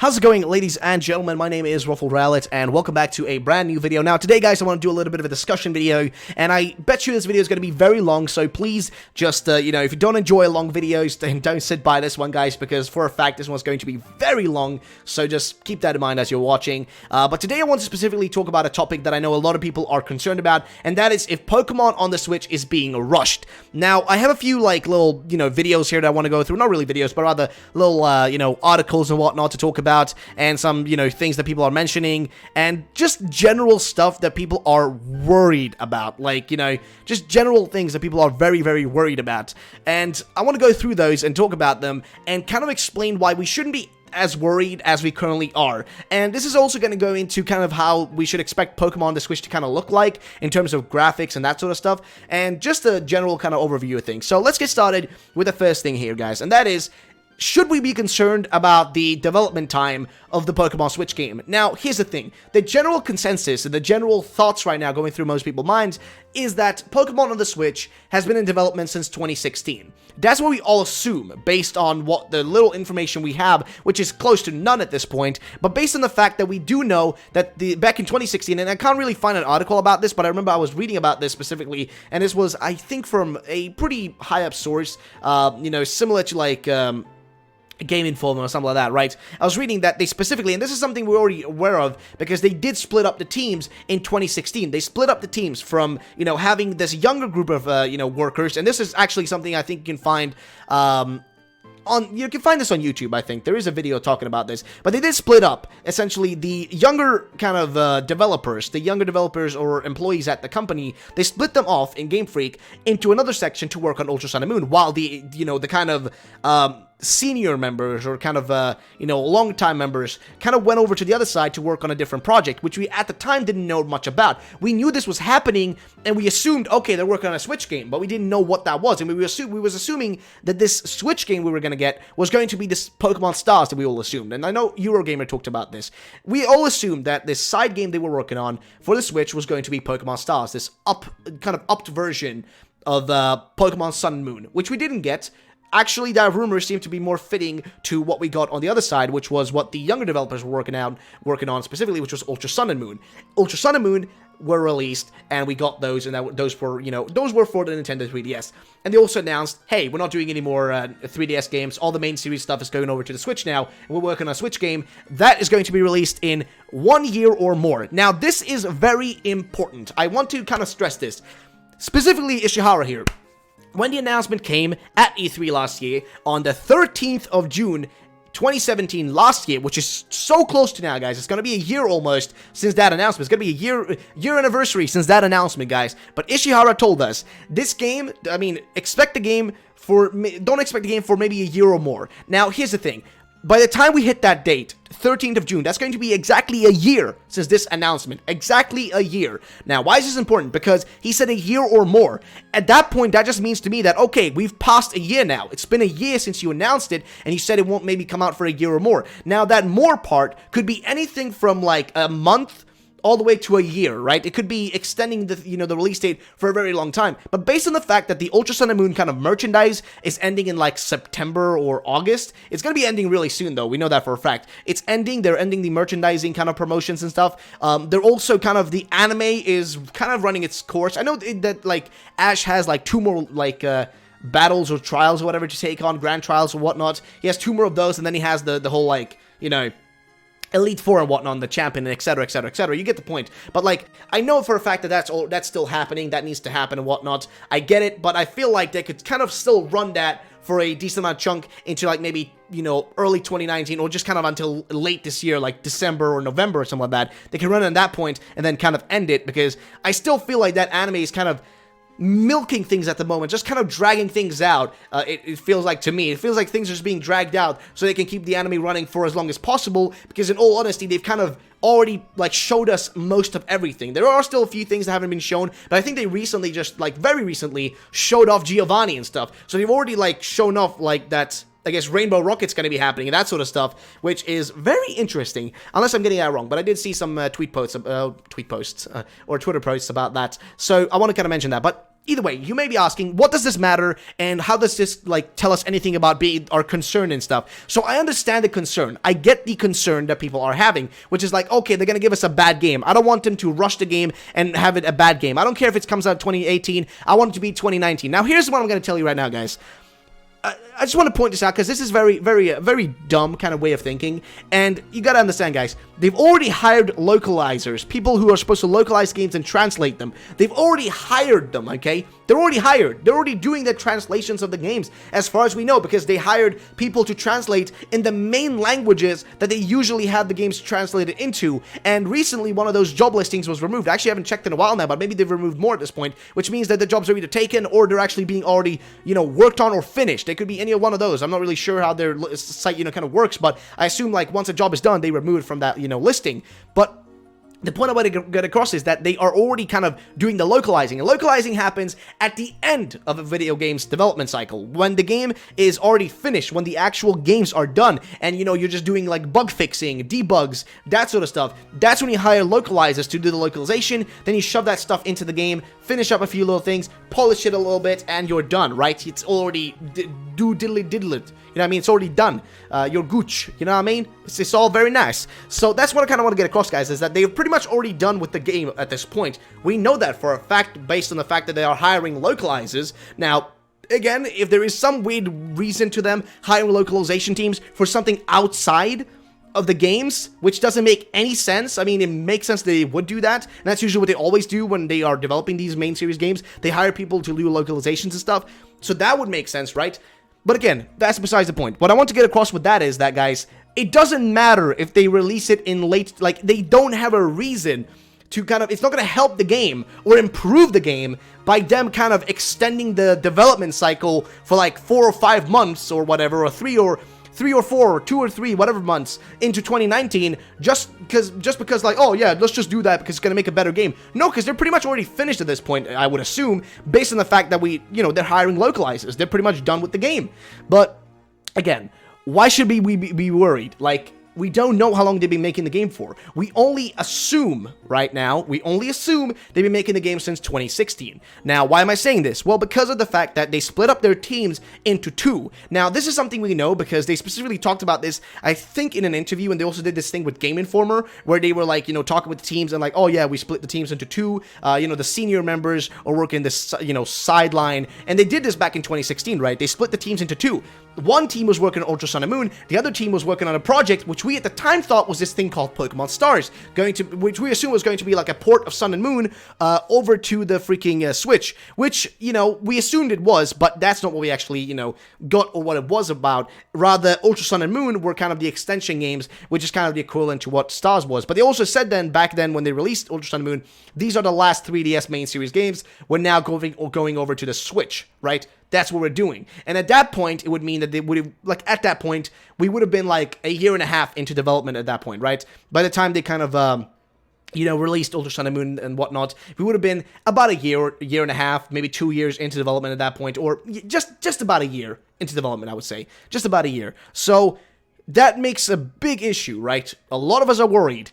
How's it going, ladies and gentlemen? My name is Ruffled Rowlet, and welcome back to a brand new video. Now, today, guys, I want to do a little bit of a discussion video, and I bet you this video is going to be very long, so please just, if you don't enjoy long videos, then don't sit by this one, guys, because for a fact, this one's going to be very long, so just keep that in mind as you're watching. But today, I want to specifically talk about a topic that I know a lot of people are concerned about, and that is if Pokemon on the Switch is being rushed. Now, I have a few, little, videos here that I want to go through, not really videos, but rather little, articles and whatnot to talk about, and some, things that people are mentioning, and just general stuff that people are worried about, just general things that people are very, very worried about, and I want to go through those and talk about them, and kind of explain why we shouldn't be as worried as we currently are. And this is also going to go into kind of how we should expect Pokemon on the Switch to kind of look like in terms of graphics and that sort of stuff, and just a general kind of overview of things. So let's get started with the first thing here, guys, and that is, should we be concerned about the development time of the Pokemon Switch game? Now, here's the thing. The general consensus and the general thoughts right now going through most people's minds is that Pokemon on the Switch has been in development since 2016. That's what we all assume, based on what the little information we have, which is close to none at this point, but based on the fact that we do know that back in 2016, and I can't really find an article about this, but I remember I was reading about this specifically, and this was, I think, from a pretty high-up source, similar to, Game Informer or something like that, right? I was reading that they specifically, and this is something we're already aware of, because they did split up the teams in 2016. They split up the teams from, having this younger group of, workers, and this is actually something I think you can find, you can find this on YouTube, I think. There is a video talking about this. But they did split up, essentially, the younger kind of developers, the younger developers or employees at the company, they split them off in Game Freak into another section to work on Ultra Sun and Moon, while the, the kind of, senior members or kind of, long-time members kind of went over to the other side to work on a different project, which we at the time didn't know much about. We knew this was happening, and we assumed, okay, they're working on a Switch game, but we didn't know what that was, and we was assuming that this Switch game we were going to get was going to be this Pokemon Stars that we all assumed, and I know Eurogamer talked about this. We all assumed that this side game they were working on for the Switch was going to be Pokemon Stars, this upped version of Pokemon Sun and Moon, which we didn't get. Actually, that rumor seemed to be more fitting to what we got on the other side, which was what the younger developers were working on specifically, which was Ultra Sun and Moon. Ultra Sun and Moon were released, and we got those, and those were for the Nintendo 3DS. And they also announced, hey, we're not doing any more 3DS games. All the main series stuff is going over to the Switch now, and we're working on a Switch game that is going to be released in 1 year or more. Now, this is very important. I want to kind of stress this. Specifically, Ishihara here. When the announcement came at E3 last year, on the 13th of June, 2017, last year, which is so close to now, guys. It's going to be a year almost since that announcement. It's going to be a year anniversary since that announcement, guys. But Ishihara told us, this game, don't expect the game for maybe a year or more. Now, here's the thing. By the time we hit that date, 13th of June, that's going to be exactly a year since this announcement. Exactly a year. Now, why is this important? Because he said a year or more. At that point, that just means to me that, okay, we've passed a year now. It's been a year since you announced it, and you said it won't maybe come out for a year or more. Now, that more part could be anything from, a month all the way to a year, right? It could be extending the, the release date for a very long time. But based on the fact that the Ultra Sun and Moon kind of merchandise is ending in September or August, it's going to be ending really soon though. We know that for a fact. It's ending. They're ending the merchandising kind of promotions and stuff. They're also kind of, the anime is kind of running its course. I know that Ash has 2 more battles or trials or whatever to take on, grand trials or whatnot. He has 2 more of those, and then he has the whole Elite Four and whatnot, the champion, etc., etc., etc. You get the point. But, I know for a fact that that's still happening, that needs to happen and whatnot. I get it, but I feel like they could kind of still run that for a decent amount of chunk into, maybe, early 2019, or just kind of until late this year, December or November or something like that. They can run it at that point and then kind of end it, because I still feel like that anime is kind of milking things at the moment, just kind of dragging things out. It feels like to me. It feels like things are just being dragged out so they can keep the anime running for as long as possible, because in all honesty, they've kind of already, showed us most of everything. There are still a few things that haven't been shown, but I think they recently, just, very recently, showed off Giovanni and stuff. So they've already, shown off, that, I guess, Rainbow Rocket's going to be happening and that sort of stuff, which is very interesting, unless I'm getting that wrong. But I did see some tweet posts or Twitter posts about that, so I want to kind of mention that. But either way, you may be asking, what does this matter, and how does this, like, tell us anything about our concern and stuff? So I understand the concern. I get the concern that people are having, which is like, okay, they're gonna give us a bad game. I don't want them to rush the game and have it a bad game. I don't care if it comes out 2018. I want it to be 2019. Now, here's what I'm gonna tell you right now, guys. I just want to point this out because this is very dumb kind of way of thinking, and you gotta understand, guys, they've already hired localizers, people who are supposed to localize games and translate them. They've already hired them, okay? They're already hired. They're already doing the translations of the games, as far as we know, because they hired people to translate in the main languages that they usually have the games translated into, and recently one of those job listings was removed. I actually haven't checked in a while now, but maybe they've removed more at this point, which means that the jobs are either taken or they're actually being already, worked on or finished. They could be any one of those. I'm not really sure how their site, kind of works, but I assume, like, once a job is done, they remove it from that, listing. But the point I want to get across is that they are already kind of doing the localizing. And localizing happens at the end of a video game's development cycle, when the game is already finished, when the actual games are done, and, you're just doing, like, bug fixing, debugs, that sort of stuff. That's when you hire localizers to do the localization, then you shove that stuff into the game, finish up a few little things, polish it a little bit, and you're done, right? It's already diddle-it. You know what I mean? It's already done. You're gooch. You know what I mean? It's all very nice. So that's what I kind of want to get across, guys, is that they're pretty much already done with the game at this point. We know that for a fact, based on the fact that they are hiring localizers. Now, again, if there is some weird reason to them hiring localization teams for something outside of the games, which doesn't make any sense. I mean, it makes sense they would do that, and that's usually what they always do when they are developing these main series games. They hire people to do localizations and stuff, so that would make sense, right? But again, that's besides the point. What I want to get across with that is that, guys, it doesn't matter if they release it in late, like, they don't have a reason to kind of, it's not going to help the game or improve the game by them kind of extending the development cycle for like 4 or 5 months or whatever, or 3 or 4 or 2 or 3, whatever months into 2019, just because like, oh yeah, let's just do that because it's going to make a better game. No, because they're pretty much already finished at this point, I would assume, based on the fact that they're hiring localizers. They're pretty much done with the game. But again, why should we be worried? Like, we don't know how long they've been making the game for. We only assume, right now, they've been making the game since 2016. Now, why am I saying this? Well, because of the fact that they split up their teams into 2. Now, this is something we know because they specifically talked about this, I think, in an interview, and they also did this thing with Game Informer, where they were, like, talking with the teams and like, oh yeah, we split the teams into 2. The senior members are working this, sideline, and they did this back in 2016, right? They split the teams into 2. One team was working on Ultra Sun and Moon, the other team was working on a project which we at the time thought was this thing called Pokémon Stars, which we assumed was going to be like a port of Sun and Moon over to the freaking Switch, which, we assumed it was, but that's not what we actually, got or what it was about. Rather, Ultra Sun and Moon were kind of the extension games, which is kind of the equivalent to what Stars was. But they also said back then when they released Ultra Sun and Moon, these are the last 3DS main series games. We're now going over to the Switch, right? That's what we're doing. And at that point, it would mean that they would have, like, at that point, we would have been, like, a year and a half into development at that point, right? By the time they kind of, released Ultra Sun and Moon and whatnot, we would have been about a year and a half, maybe 2 years into development at that point, or just about a year into development, I would say. Just about a year. So, that makes a big issue, right? A lot of us are worried.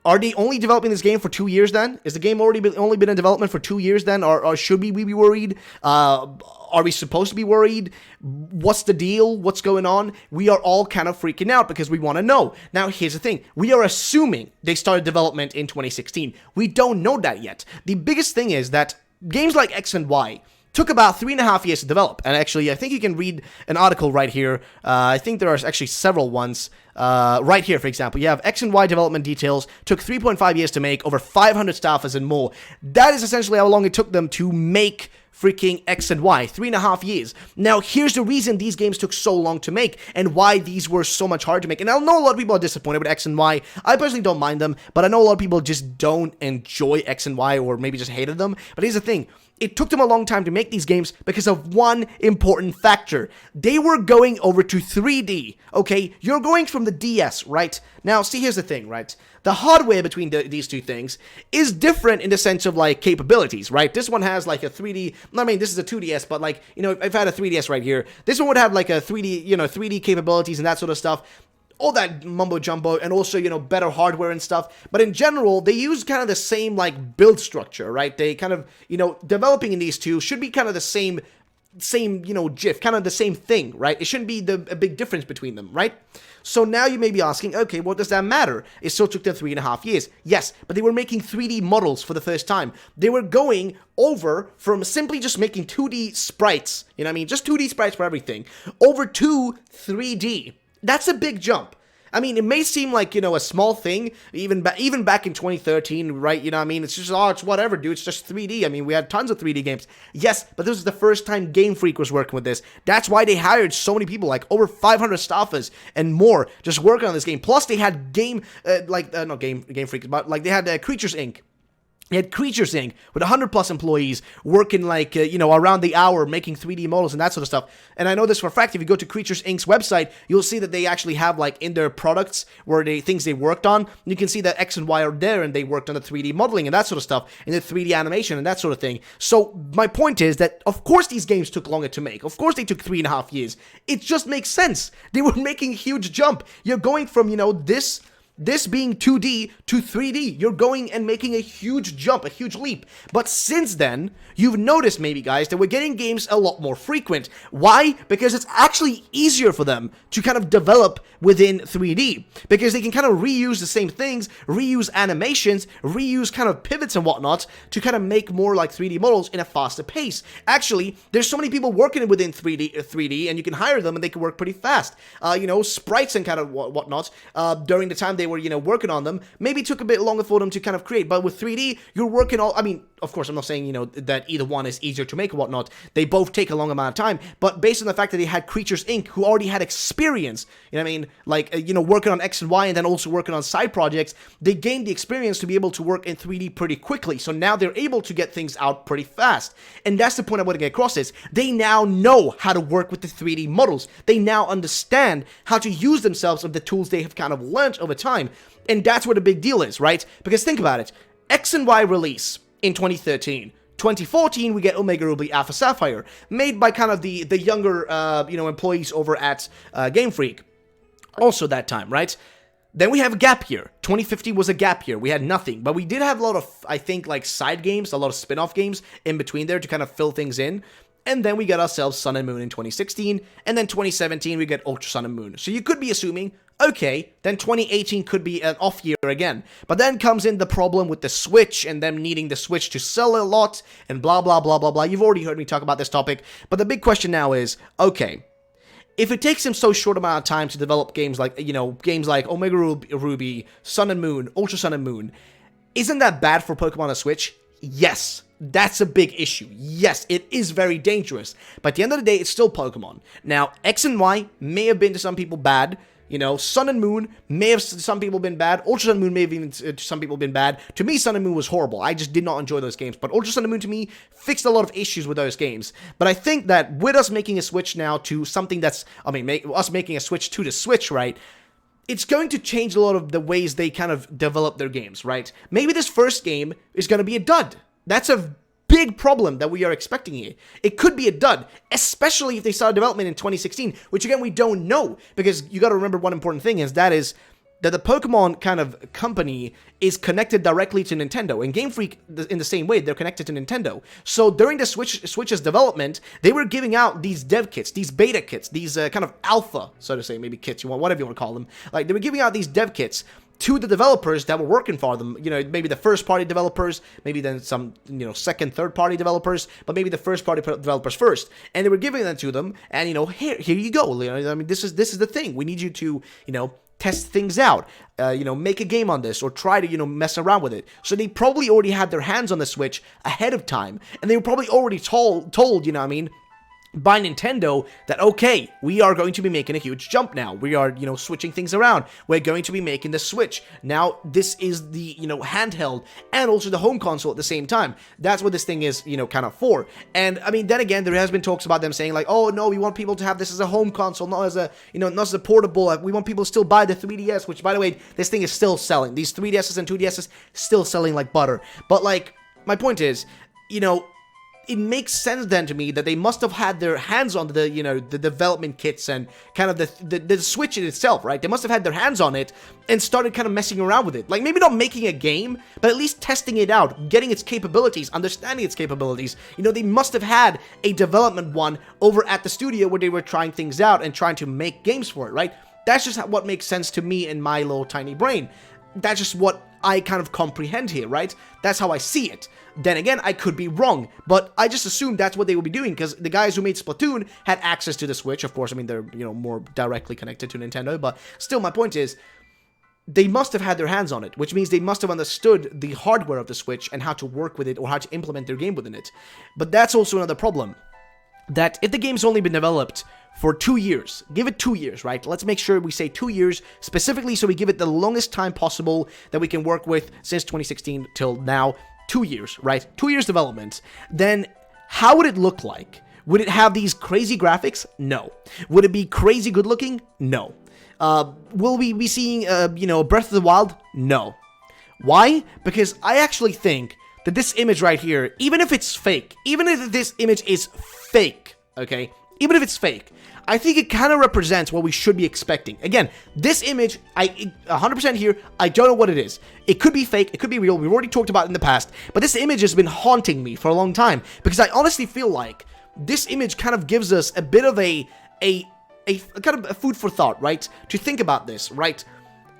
Are they only developing this game for 2 years then? Is the game only been in development for 2 years then? Or should we be worried? Are we supposed to be worried? What's the deal? What's going on? We are all kind of freaking out because we want to know. Now, here's the thing. We are assuming they started development in 2016. We don't know that yet. The biggest thing is that games like X and Y took about 3.5 years to develop. And actually, I think you can read an article right here. I think there are actually several ones. Right here, for example, you have X and Y development details, took 3.5 years to make, over 500 staffers and more. That is essentially how long it took them to make freaking X and Y, 3.5 years. Now, here's the reason these games took so long to make, and why these were so much hard to make. And I know a lot of people are disappointed with X and Y. I personally don't mind them, but I know a lot of people just don't enjoy X and Y, or maybe just hated them. But here's the thing. It took them a long time to make these games because of one important factor. They were going over to 3D, okay? You're going from the DS, right? Now, see, here's the thing, right? The hardware between these two things is different in the sense of, like, capabilities, right? This one has, like, a 3D, I mean, this is a 2DS, but, like, if I had a 3DS right here, this one would have, like, a 3D, 3D capabilities and that sort of stuff. all that mumbo jumbo, and also, you know, better hardware and stuff. But in general, they use kind of the same, like, build structure, right? They kind of, you know, developing in these two should be kind of the same, you know, GIF, kind of the same thing, right? It shouldn't be a big difference between them, right? So now you may be asking, okay, what does that matter? It still took them 3.5 years. Yes, but they were making 3D models for the first time. They were going over from simply just making 2D sprites, you know what I mean? Just 2D sprites for everything, over to 3D. That's a big jump. I mean, it may seem like, you know, a small thing, even back in 2013, right? You know what I mean? It's just, oh, it's whatever, dude. It's just 3D. I mean, we had tons of 3D games. Yes, but this is the first time Game Freak was working with this. That's why they hired so many people, like over 500 staffers and more, just working on this game. Plus, they had Game Freak, but like they had Creatures Inc. They had Creatures Inc. with 100 plus employees working like, you know, around the hour making 3D models and that sort of stuff. And I know this for a fact. If you go to Creatures Inc.'s website, you'll see that they actually have like in their products where things they worked on. You can see that X and Y are there and they worked on the 3D modeling and that sort of stuff and the 3D animation and that sort of thing. So my point is that of course these games took longer to make. Of course they took 3.5 years. It just makes sense. They were making a huge jump. You're going from, you know, this being 2D to 3D. You're going and making a huge jump, a huge leap. But since then, you've noticed maybe, guys, that we're getting games a lot more frequent. Why? Because it's actually easier for them to kind of develop within 3D. Because they can kind of reuse the same things, reuse animations, reuse kind of pivots and whatnot to kind of make more like 3D models in a faster pace. Actually, there's so many people working within 3D and you can hire them and they can work pretty fast. You know, sprites and kind of whatnot, during the time they were, you know, working on them, maybe took a bit longer for them to kind of create, but with 3D, you're working I mean, of course, I'm not saying, you know, that either one is easier to make or whatnot. They both take a long amount of time, but based on the fact that they had Creatures Inc., who already had experience, you know what I mean, like, you know, working on X and Y and then also working on side projects, they gained the experience to be able to work in 3D pretty quickly, so now they're able to get things out pretty fast, and that's the point I want to get across is, they now know how to work with the 3D models. They now understand how to use themselves of the tools they have kind of learned over time, and that's where the big deal is, right? Because think about it, X and Y release in 2013. 2014, we get Omega Ruby Alpha Sapphire, made by kind of the younger, you know, employees over at Game Freak. Also that time, right? Then we have a gap year. 2015 was a gap year. We had nothing, but we did have a lot of, I think, like side games, a lot of spin-off games in between there to kind of fill things in. And then we got ourselves Sun and Moon in 2016, and then 2017 we get Ultra Sun and Moon. So you could be assuming, okay, then 2018 could be an off year again. But then comes in the problem with the Switch, and them needing the Switch to sell a lot, and blah, blah, blah, blah, blah. You've already heard me talk about this topic, but the big question now is, okay, if it takes them so short amount of time to develop games like, you know, games like Omega Ruby, Sun and Moon, Ultra Sun and Moon, isn't that bad for Pokemon on Switch? Yes. That's a big issue. Yes, it is very dangerous. But at the end of the day, it's still Pokemon. Now, X and Y may have been to some people bad. You know, Sun and Moon may have to some people been bad. Ultra Sun and Moon may have even to some people been bad. To me, Sun and Moon was horrible. I just did not enjoy those games. But Ultra Sun and Moon, to me, fixed a lot of issues with those games. But I think that with us making a switch now to something that's, I mean, us making a switch to the Switch, right? It's going to change a lot of the ways they kind of develop their games, right? Maybe this first game is going to be a dud. That's a big problem that we are expecting here. It could be a dud, especially if they started development in 2016, which again, we don't know, because you got to remember one important thing is that the Pokemon kind of company is connected directly to Nintendo, and Game Freak, in the same way, they're connected to Nintendo. So during the Switch's development, they were giving out these dev kits, these beta kits, these kind of alpha, so to say, maybe kits, whatever you want to call them. Like, they were giving out these dev kits to the developers that were working for them, you know, maybe the first-party developers, maybe then some, you know, second, third-party developers, but maybe the first-party developers first, and they were giving them to them, and, you know, here you go, you know, I mean, this is the thing, we need you to, you know, test things out, you know, make a game on this, or try to, you know, mess around with it. So they probably already had their hands on the Switch ahead of time, and they were probably already told, you know what I mean, by Nintendo that, okay, we are going to be making a huge jump now. We are, you know, switching things around. We're going to be making the Switch. Now, this is the, you know, handheld and also the home console at the same time. That's what this thing is, you know, kind of for. And, I mean, then again, there has been talks about them saying, like, oh, no, we want people to have this as a home console, not as a, you know, not as a portable. We want people to still buy the 3DS, which, by the way, this thing is still selling. These 3DSs and 2DSs still selling like butter. But, like, my point is, you know, it makes sense then to me that they must have had their hands on the, you know, the development kits and kind of the Switch in itself, right? They must have had their hands on it and started kind of messing around with it. Like, maybe not making a game, but at least testing it out, getting its capabilities, understanding its capabilities. You know, they must have had a development one over at the studio where they were trying things out and trying to make games for it, right? That's just what makes sense to me in my little tiny brain. That's just what I kind of comprehend here, right? That's how I see it. Then again, I could be wrong, but I just assumed that's what they would be doing, because the guys who made Splatoon had access to the Switch. Of course, I mean, they're, you know, more directly connected to Nintendo, but still, my point is, they must have had their hands on it, which means they must have understood the hardware of the Switch and how to work with it or how to implement their game within it. But that's also another problem, that if the game's only been developed for 2 years, give it 2 years, right? Let's make sure we say 2 years specifically, so we give it the longest time possible that we can work with since 2016 till now. 2 years, right? 2 years development. Then how would it look like? Would it have these crazy graphics? No. Would it be crazy good looking? No. Will we be seeing, you know, Breath of the Wild? No. Why? Because I actually think that this image right here, even if it's fake, even if this image is fake, okay? Even if it's fake, I think it kind of represents what we should be expecting. Again, this image, 100% here, I don't know what it is. It could be fake, it could be real, we've already talked about it in the past, but this image has been haunting me for a long time, because I honestly feel like this image kind of gives us a bit of a kind of a food for thought, right? To think about this, right?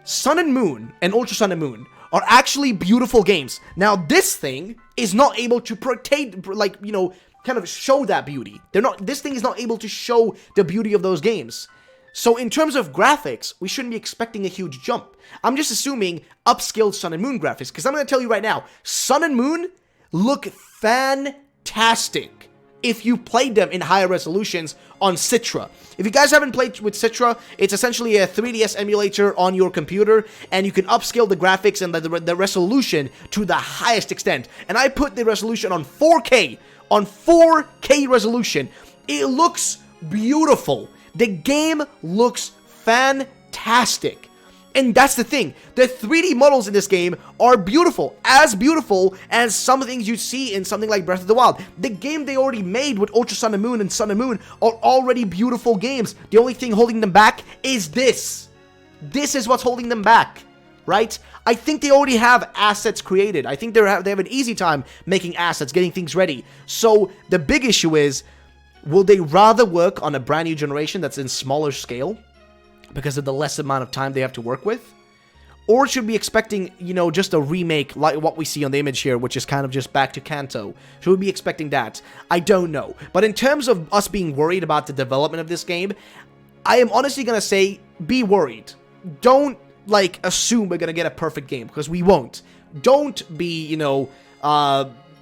Sun and Moon and Ultra Sun and Moon are actually beautiful games. Now, this thing is not able to protect, like, you know, kind of show that beauty. This thing is not able to show the beauty of those games. So in terms of graphics, we shouldn't be expecting a huge jump. I'm just assuming upscaled Sun and Moon graphics, because I'm going to tell you right now, Sun and Moon look fantastic if you played them in higher resolutions on Citra. If you guys haven't played with Citra, it's essentially a 3DS emulator on your computer, and you can upscale the graphics and the resolution to the highest extent. And I put the resolution on 4K. On 4K resolution. It looks beautiful. The game looks fantastic. And that's the thing. The 3D models in this game are beautiful as some things you see in something like Breath of the Wild. The game they already made with Ultra Sun and Moon and Sun and Moon are already beautiful games. The only thing holding them back is this. This is what's holding them back, right? I think they already have assets created. I think they have an easy time making assets, getting things ready. So the big issue is, will they rather work on a brand new generation that's in smaller scale because of the less amount of time they have to work with? Or should we be expecting, you know, just a remake like what we see on the image here, which is kind of just back to Kanto? Should we be expecting that? I don't know. But in terms of us being worried about the development of this game, I am honestly going to say, be worried. Don't, like, assume we're going to get a perfect game, because we won't. Don't be, you know,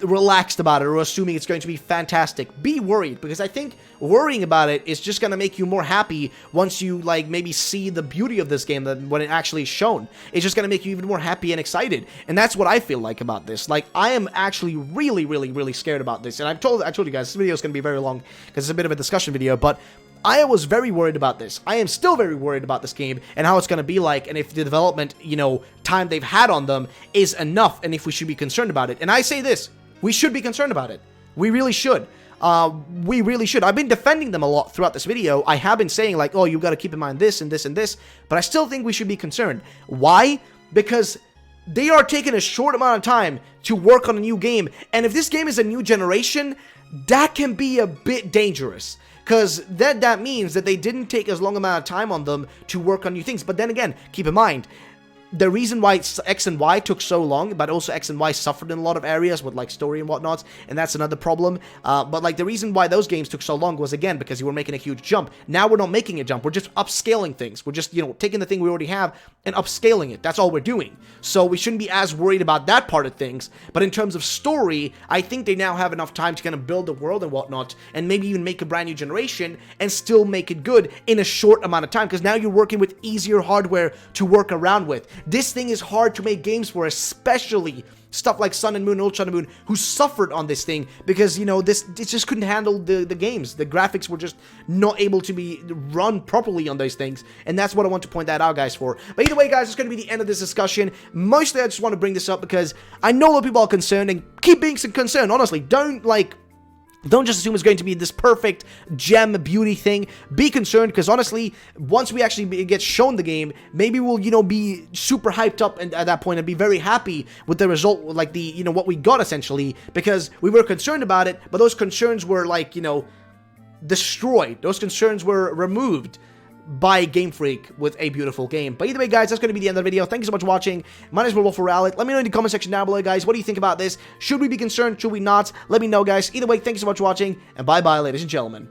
relaxed about it or assuming it's going to be fantastic. Be worried, because I think worrying about it is just going to make you more happy once you, like, maybe see the beauty of this game than when it actually is shown. It's just going to make you even more happy and excited, and that's what I feel like about this. Like, I am actually really scared about this, and I told you guys, this video is going to be very long because it's a bit of a discussion video, but I was very worried about this. I am still very worried about this game and how it's going to be like, and if the development, you know, time they've had on them is enough, and if we should be concerned about it. And I say this, we should be concerned about it. We really should. We really should. I've been defending them a lot throughout this video. I have been saying, like, oh, you've got to keep in mind this and this and this, but I still think we should be concerned. Why? Because they are taking a short amount of time to work on a new game, and if this game is a new generation, that can be a bit dangerous. Because that means that they didn't take as long amount of time on them to work on new things. But then again, keep in mind, the reason why X and Y took so long, but also X and Y suffered in a lot of areas with, like, story and whatnot, and that's another problem. But, like, the reason why those games took so long was, again, because you were making a huge jump. Now we're not making a jump. We're just upscaling things. We're just, you know, taking the thing we already have and upscaling it. That's all we're doing. So we shouldn't be as worried about that part of things. But in terms of story, I think they now have enough time to kind of build the world and whatnot, and maybe even make a brand new generation and still make it good in a short amount of time, because now you're working with easier hardware to work around with. This thing is hard to make games for, especially stuff like Sun and Moon, Ultra Sun and Moon, who suffered on this thing because, you know, it just couldn't handle the games. The graphics were just not able to be run properly on those things, and that's what I want to point that out, guys, for. But either way, guys, it's going to be the end of this discussion. Mostly, I just want to bring this up because I know a lot of people are concerned, and keep being concerned, honestly. Don't, like, Don't just assume it's going to be this perfect gem beauty thing. Be concerned, because honestly, once we actually get shown the game, maybe we'll, be super hyped up at that point and be very happy with the result, like the, what we got essentially, because we were concerned about it, but those concerns were like, destroyed. Those concerns were removed by Game Freak with a beautiful game. But either way, guys, that's going to be the end of the video. Thank you so much for watching. My name is Wolf4Rallet. Let me know in the comment section down below, guys. What do you think about this? Should we be concerned? Should we not? Let me know, guys. Either way, thank you so much for watching, and bye-bye, ladies and gentlemen.